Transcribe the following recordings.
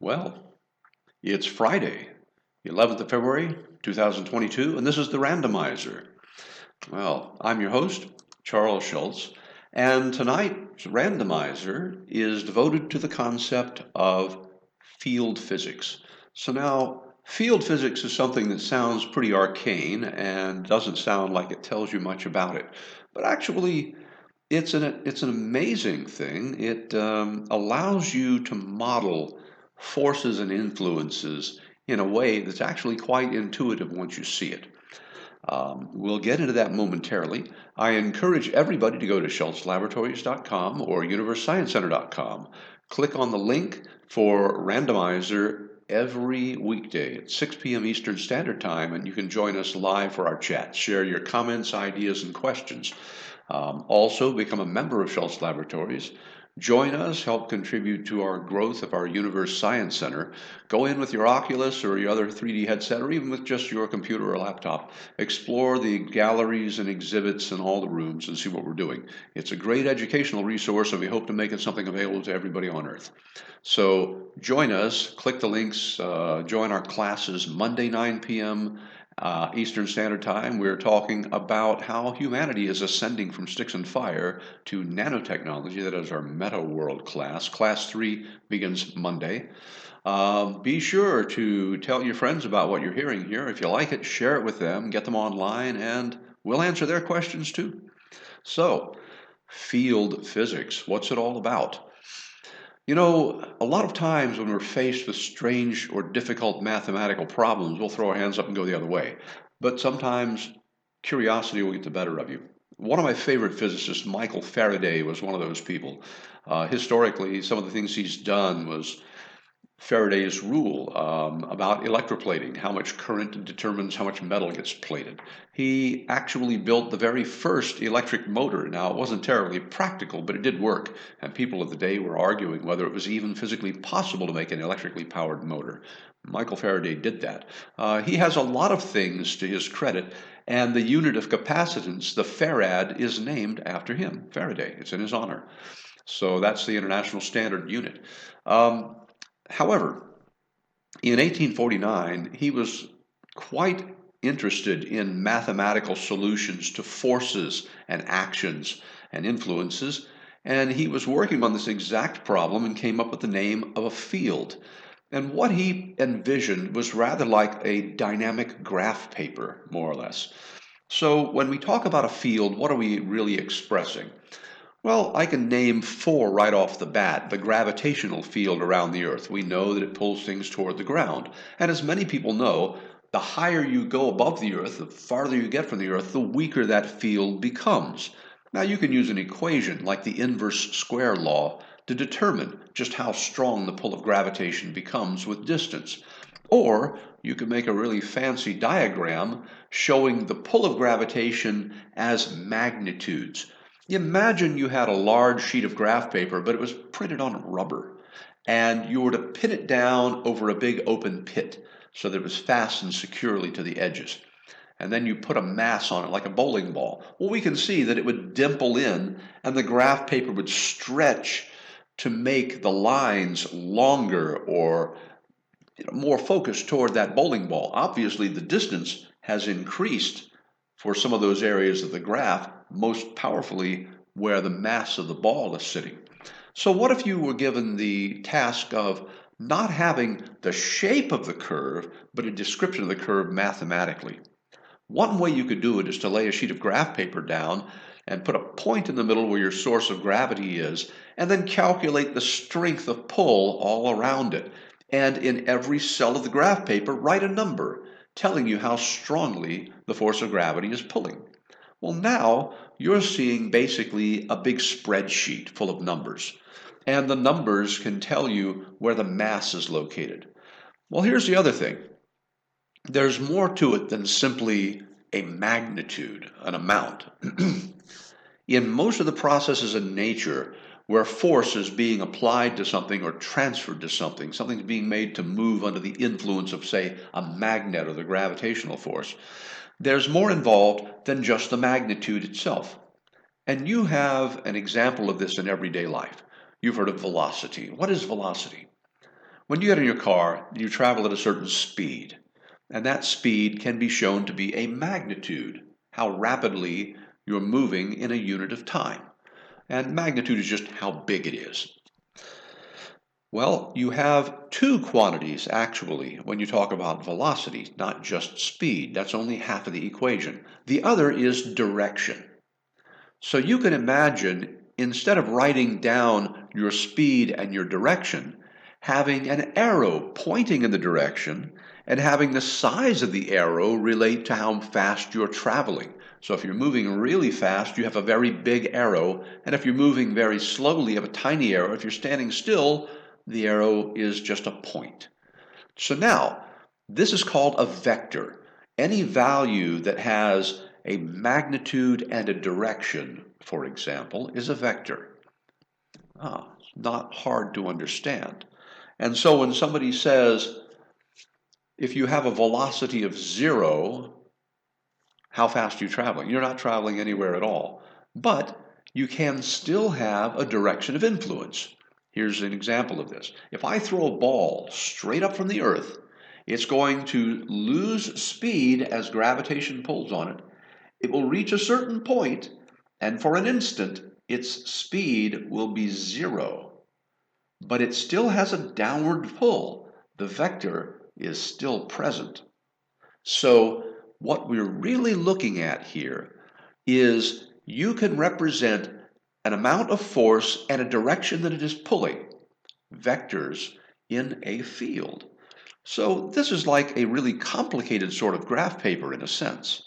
Well, it's Friday, the 11th of February, 2022, and this is the Randomizer. Well, I'm your host, Charles Schultz, and tonight's Randomizer is devoted to the concept of field physics. So now, field physics is something that sounds pretty arcane and doesn't sound like it tells you much about it, but actually, it's an amazing thing. It allows you to model forces and influences in a way that's actually quite intuitive once you see it. We'll get into that momentarily. I encourage everybody to go to schultzlaboratories.com or universesciencecenter.com. Click on the link for Randomizer every weekday at 6 p.m. Eastern Standard Time, and you can join us live for our chat. Share your comments, ideas, and questions. Also, become a member of Schultz Laboratories. Join us, help contribute to our growth of our Universe Science Center. Go in with your Oculus or your other 3D headset, or even with just your computer or laptop. Explore the galleries and exhibits in all the rooms and see what we're doing. It's a great educational resource, and we hope to make it something available to everybody on Earth. So join us, click the links, join our classes Monday, 9 p.m. Eastern Standard Time. We're talking about how humanity is ascending from sticks and fire to nanotechnology. That is our Meta World class. Class 3 begins Monday. Be sure to tell your friends about what you're hearing here. If you like it, share it with them, get them online, and we'll answer their questions too. So, field physics, what's it all about? You know, a lot of times when we're faced with strange or difficult mathematical problems, we'll throw our hands up and go the other way. But sometimes curiosity will get the better of you. One of my favorite physicists, Michael Faraday, was one of those people. Historically, some of the things he's done was Faraday's rule about electroplating, how much current determines how much metal gets plated. He actually built the very first electric motor. Now, it wasn't terribly practical, but it did work, and people of the day were arguing whether it was even physically possible to make an electrically powered motor. Michael Faraday did that. He has a lot of things to his credit, and the unit of capacitance, the farad, is named after him, Faraday. It's in his honor. So that's the international standard unit. However, in 1849, he was quite interested in mathematical solutions to forces and actions and influences, and he was working on this exact problem and came up with the name of a field. And what he envisioned was rather like a dynamic graph paper, more or less. So when we talk about a field, what are we really expressing? Well, I can name four right off the bat. The gravitational field around the Earth. We know that it pulls things toward the ground. And as many people know, the higher you go above the Earth, the farther you get from the Earth, the weaker that field becomes. Now, you can use an equation like the inverse square law to determine just how strong the pull of gravitation becomes with distance. Or you can make a really fancy diagram showing the pull of gravitation as magnitudes. Imagine you had a large sheet of graph paper, but it was printed on rubber, and you were to pin it down over a big open pit so that it was fastened securely to the edges. And then you put a mass on it like a bowling ball. Well, we can see that it would dimple in, and the graph paper would stretch to make the lines longer or more focused toward that bowling ball. Obviously, the distance has increased for some of those areas of the graph, most powerfully where the mass of the ball is sitting. So what if you were given the task of not having the shape of the curve, but a description of the curve mathematically? One way you could do it is to lay a sheet of graph paper down and put a point in the middle where your source of gravity is, and then calculate the strength of pull all around it. And in every cell of the graph paper, write a number telling you how strongly the force of gravity is pulling. Well, now you're seeing basically a big spreadsheet full of numbers, and the numbers can tell you where the mass is located. Well, here's the other thing. There's more to it than simply a magnitude, an amount. In most of the processes in nature where force is being applied to something or transferred to something, something's being made to move under the influence of, say, a magnet or the gravitational force, there's more involved than just the magnitude itself. And you have an example of this in everyday life. You've heard of velocity. What is velocity? When you get in your car, you travel at a certain speed, and that speed can be shown to be a magnitude, how rapidly you're moving in a unit of time. And magnitude is just how big it is. Well, you have two quantities actually when you talk about velocity, not just speed. That's only half of the equation. The other is direction. So you can imagine, instead of writing down your speed and your direction, having an arrow pointing in the direction and having the size of the arrow relate to how fast you're traveling. So if you're moving really fast, you have a very big arrow, and if you're moving very slowly, you have a tiny arrow. If you're standing still, the arrow is just a point. So now, this is called a vector. Any value that has a magnitude and a direction, for example, is a vector. It's not hard to understand. And so when somebody says, if you have a velocity of 0, how fast are you traveling? You're not traveling anywhere at all. But you can still have a direction of influence. Here's an example of this. If I throw a ball straight up from the earth, it's going to lose speed as gravitation pulls on it. It will reach a certain point, and for an instant, its speed will be 0. But it still has a downward pull. The vector is still present. So what we're really looking at here is you can represent an amount of force and a direction that it is pulling, vectors, in a field. So this is like a really complicated sort of graph paper in a sense.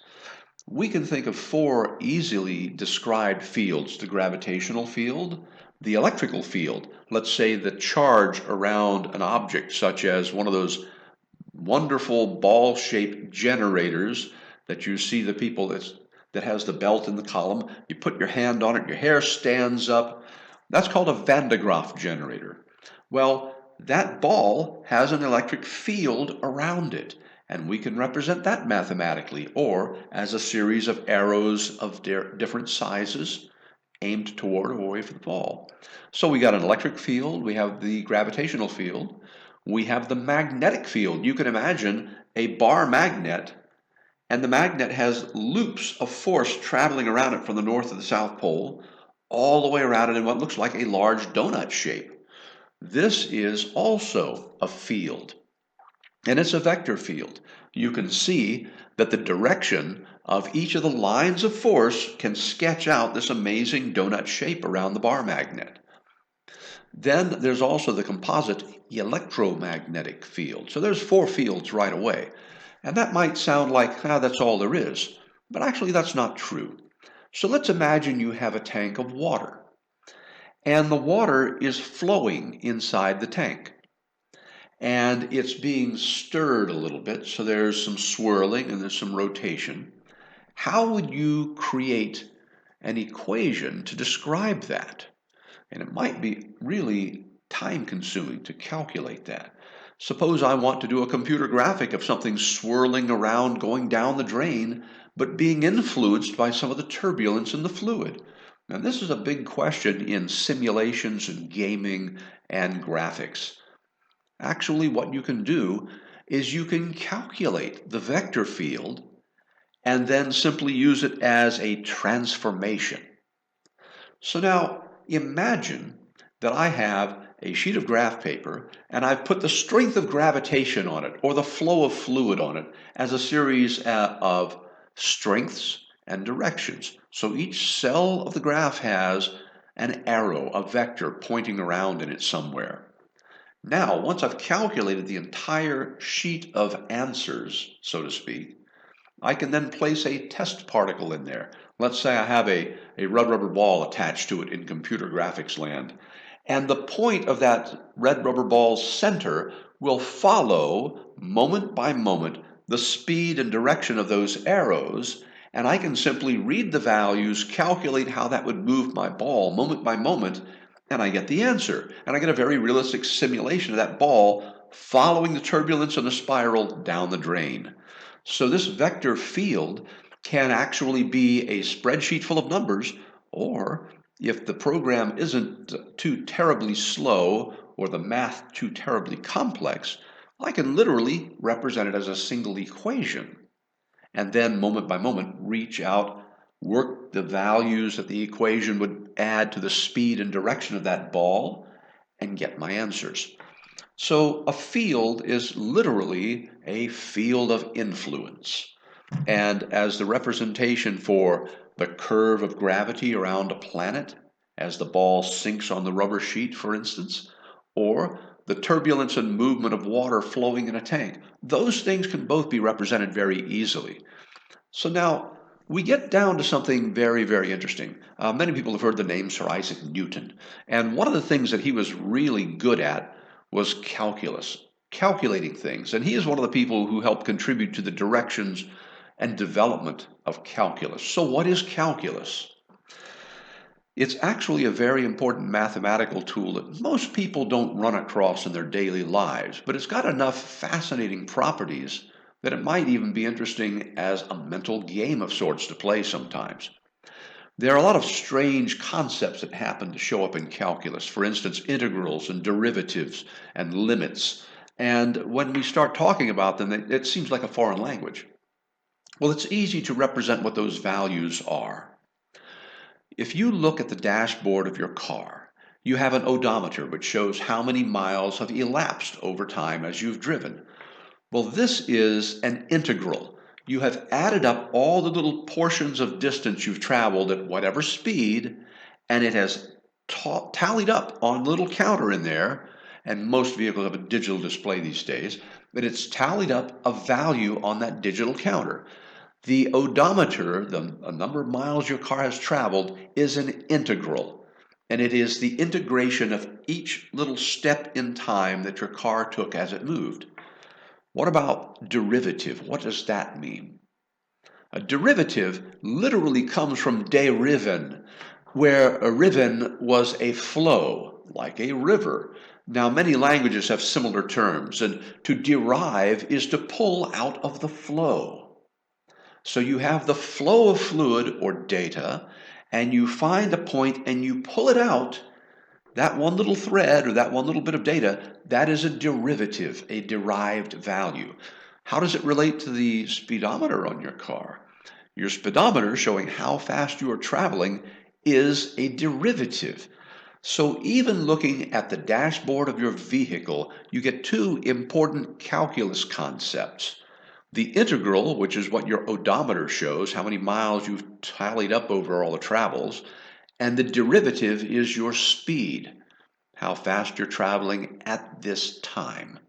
We can think of 4 easily described fields: the gravitational field, the electrical field, let's say the charge around an object such as one of those wonderful ball-shaped generators that you see the people that has the belt in the column. You put your hand on it, your hair stands up. That's called a Van de Graaff generator. Well, that ball has an electric field around it, and we can represent that mathematically or as a series of arrows of different sizes aimed toward or away from the ball. So we got an electric field, we have the gravitational field, we have the magnetic field. You can imagine a bar magnet, and the magnet has loops of force traveling around it from the north to the south pole, all the way around it in what looks like a large donut shape. This is also a field, and it's a vector field. You can see that the direction of each of the lines of force can sketch out this amazing donut shape around the bar magnet. Then there's also the composite electromagnetic field. So there's 4 fields right away. And that might sound like, that's all there is. But actually that's not true. So let's imagine you have a tank of water, and the water is flowing inside the tank. And it's being stirred a little bit, so there's some swirling and there's some rotation. How would you create an equation to describe that? And it might be really time-consuming to calculate that. Suppose I want to do a computer graphic of something swirling around, going down the drain, but being influenced by some of the turbulence in the fluid. Now, this is a big question in simulations and gaming and graphics. Actually, what you can do is you can calculate the vector field and then simply use it as a transformation. So now, imagine that I have a sheet of graph paper and I've put the strength of gravitation on it or the flow of fluid on it as a series of strengths and directions. So each cell of the graph has an arrow, a vector pointing around in it somewhere. Now, once I've calculated the entire sheet of answers, so to speak, I can then place a test particle in there. Let's say I have a red rubber ball attached to it in computer graphics land. And the point of that red rubber ball's center will follow, moment by moment, the speed and direction of those arrows. And I can simply read the values, calculate how that would move my ball moment by moment, and I get the answer. And I get a very realistic simulation of that ball following the turbulence and the spiral down the drain. So this vector field can actually be a spreadsheet full of numbers, or if the program isn't too terribly slow or the math too terribly complex, I can literally represent it as a single equation. And then moment by moment, reach out, work the values that the equation would add to the speed and direction of that ball, and get my answers. So a field is literally a field of influence. And as the representation for the curve of gravity around a planet, as the ball sinks on the rubber sheet, for instance, or the turbulence and movement of water flowing in a tank, those things can both be represented very easily. So now we get down to something very, very interesting. Many people have heard the name Sir Isaac Newton, and one of the things that he was really good at was calculus, calculating things. And he is one of the people who helped contribute to the directions and development of calculus. So what is calculus? It's actually a very important mathematical tool that most people don't run across in their daily lives, but it's got enough fascinating properties that it might even be interesting as a mental game of sorts to play sometimes. There are a lot of strange concepts that happen to show up in calculus, for instance, integrals and derivatives and limits. And when we start talking about them, it seems like a foreign language. Well, it's easy to represent what those values are. If you look at the dashboard of your car, you have an odometer which shows how many miles have elapsed over time as you've driven. Well, this is an integral. You have added up all the little portions of distance you've traveled at whatever speed, and it has tallied up on a little counter in there, and most vehicles have a digital display these days, but it's tallied up a value on that digital counter. The odometer, the number of miles your car has traveled, is an integral, and it is the integration of each little step in time that your car took as it moved. What about derivative? What does that mean? A derivative literally comes from deriven, where a riven was a flow, like a river. Now, many languages have similar terms, and to derive is to pull out of the flow. So you have the flow of fluid or data, and you find a point and you pull it out. That one little thread or that one little bit of data, that is a derivative, a derived value. How does it relate to the speedometer on your car? Your speedometer, showing how fast you are traveling, is a derivative. So even looking at the dashboard of your vehicle, you get two important calculus concepts. The integral, which is what your odometer shows, how many miles you've tallied up over all the travels, and the derivative is your speed, how fast you're traveling at this time.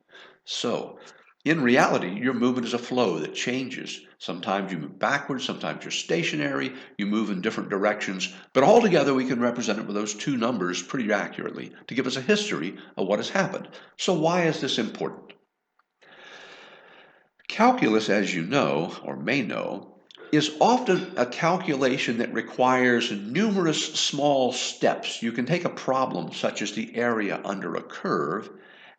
So, in reality, your movement is a flow that changes. Sometimes you move backwards, sometimes you're stationary, you move in different directions, but altogether we can represent it with those two numbers pretty accurately to give us a history of what has happened. So why is this important? Calculus, as you know, or may know, is often a calculation that requires numerous small steps. You can take a problem such as the area under a curve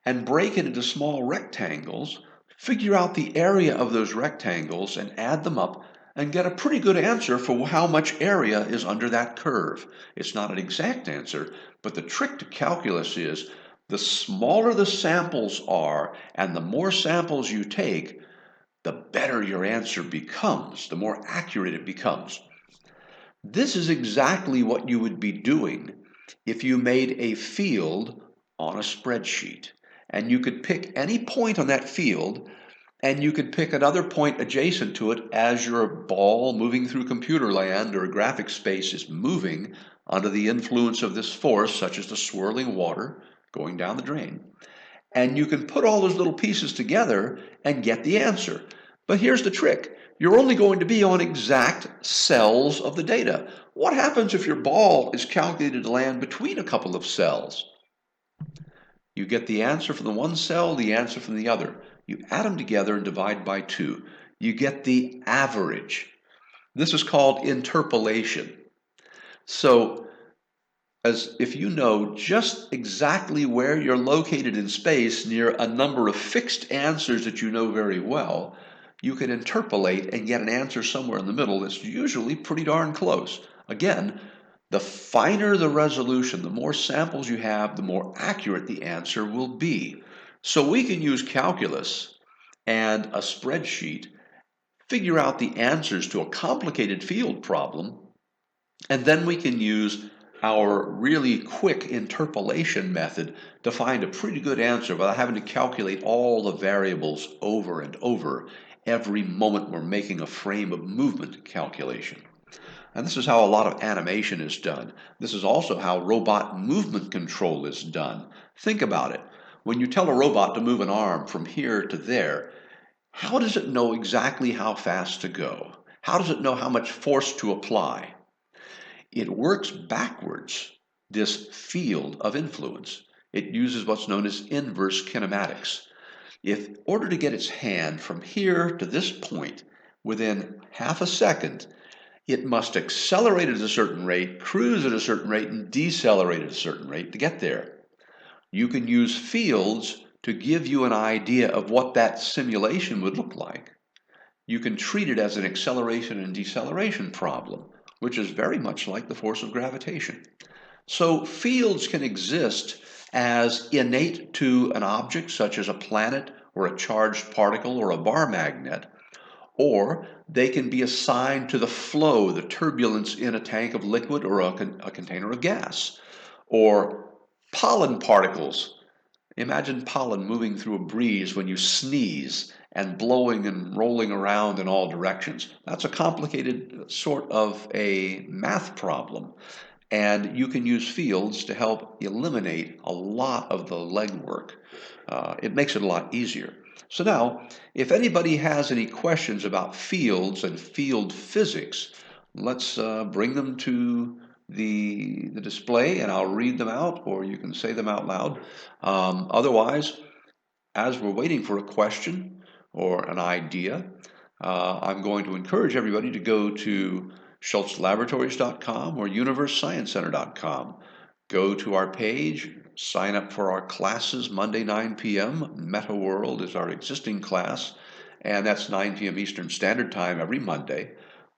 and break it into small rectangles, figure out the area of those rectangles and add them up and get a pretty good answer for how much area is under that curve. It's not an exact answer, but the trick to calculus is the smaller the samples are and the more samples you take, the better your answer becomes, the more accurate it becomes. This is exactly what you would be doing if you made a field on a spreadsheet. And you could pick any point on that field, and you could pick another point adjacent to it as your ball moving through computer land or graphic space is moving under the influence of this force, such as the swirling water going down the drain. And you can put all those little pieces together and get the answer. But here's the trick. You're only going to be on exact cells of the data. What happens if your ball is calculated to land between a couple of cells? You get the answer from the one cell, the answer from the other. You add them together and divide by 2. You get the average. This is called interpolation. So, as if you know just exactly where you're located in space near a number of fixed answers that you know very well, you can interpolate and get an answer somewhere in the middle that's usually pretty darn close. Again, The finer the resolution, the more samples you have, the more accurate the answer will be. So we can use calculus and a spreadsheet, figure out the answers to a complicated field problem, and then we can use our really quick interpolation method to find a pretty good answer without having to calculate all the variables over and over every moment we're making a frame of movement calculation. And this is how a lot of animation is done. This is also how robot movement control is done. Think about it. When you tell a robot to move an arm from here to there, how does it know exactly how fast to go? How does it know how much force to apply? It works backwards, this field of influence. It uses what's known as inverse kinematics. In order to get its hand from here to this point within half a second, it must accelerate at a certain rate, cruise at a certain rate, and decelerate at a certain rate to get there. You can use fields to give you an idea of what that simulation would look like. You can treat it as an acceleration and deceleration problem, which is very much like the force of gravitation. So fields can exist as innate to an object, such as a planet or a charged particle or a bar magnet, or they can be assigned to the flow, the turbulence in a tank of liquid or a container of gas, or pollen particles. Imagine pollen moving through a breeze when you sneeze and blowing and rolling around in all directions. That's a complicated sort of a math problem. And you can use fields to help eliminate a lot of the legwork. It makes it a lot easier. So now, if anybody has any questions about fields and field physics, let's bring them to the display and I'll read them out, or you can say them out loud. Otherwise, as we're waiting for a question or an idea, I'm going to encourage everybody to go to schultzlaboratories.com or universesciencecenter.com. Go to our page, sign up for our classes Monday 9 p.m. Meta World is our existing class, and that's 9 p.m. Eastern Standard Time every Monday.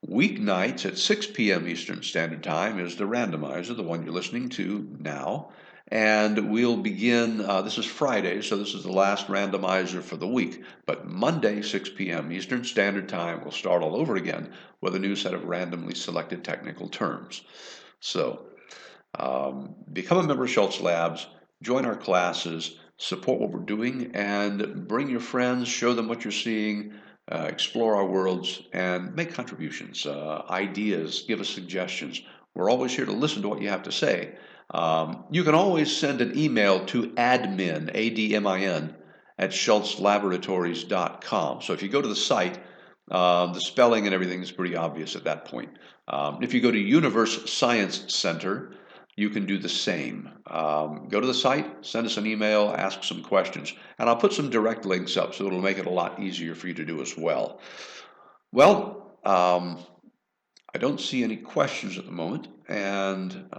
Weeknights at 6 p.m. Eastern Standard Time is the Randomizer, the one you're listening to now. And we'll begin, this is Friday, so this is the last randomizer for the week. But Monday, 6 p.m. Eastern Standard Time, we'll start all over again with a new set of randomly selected technical terms. So, become a member of Schultz Labs, join our classes, support what we're doing, and bring your friends, show them what you're seeing, explore our worlds, and make contributions, ideas, give us suggestions. We're always here to listen to what you have to say. You can always send an email to admin, A-D-M-I-N, at schultzlaboratories.com. So if you go to the site, the spelling and everything is pretty obvious at that point. If you go to Universe Science Center, you can do the same. Go to the site, send us an email, ask some questions, and I'll put some direct links up so it'll make it a lot easier for you to do as well. Well, I don't see any questions at the moment, and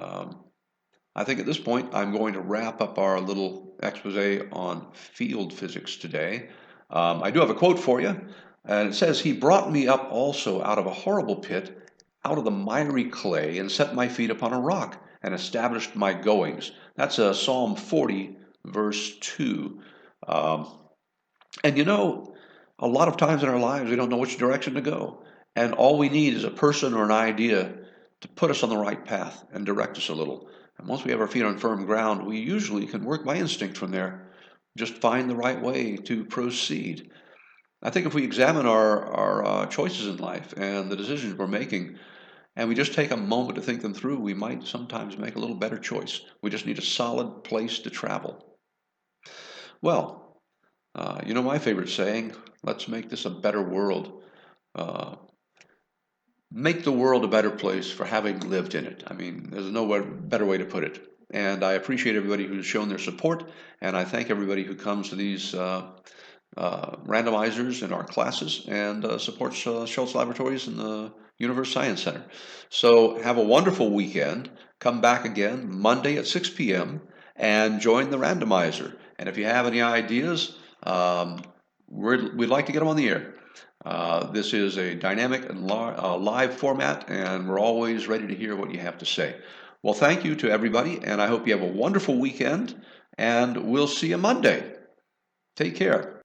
I think at this point I'm going to wrap up our little expose on field physics today. I do have a quote for you, and it says, "He brought me up also out of a horrible pit, out of the miry clay, and set my feet upon a rock, and established my goings." That's Psalm 40, verse 2. And you know, a lot of times in our lives we don't know which direction to go, and all we need is a person or an idea to put us on the right path and direct us a little. And once we have our feet on firm ground, we usually can work by instinct from there. Just find the right way to proceed. I think if we examine our choices in life and the decisions we're making, and we just take a moment to think them through, we might sometimes make a little better choice. We just need a solid place to travel. Well, you know my favorite saying, let's make this a better world. Make the world a better place for having lived in it. I mean, there's no better way to put it. And I appreciate everybody who's shown their support, and I thank everybody who comes to these randomizers in our classes and supports Schultz Laboratories and the Universe Science Center. So have a wonderful weekend. Come back again Monday at 6 p.m. and join the randomizer. And if you have any ideas, we'd like to get them on the air. This is a dynamic and live format, and we're always ready to hear what you have to say. Well, thank you to everybody, and I hope you have a wonderful weekend, and we'll see you Monday. Take care.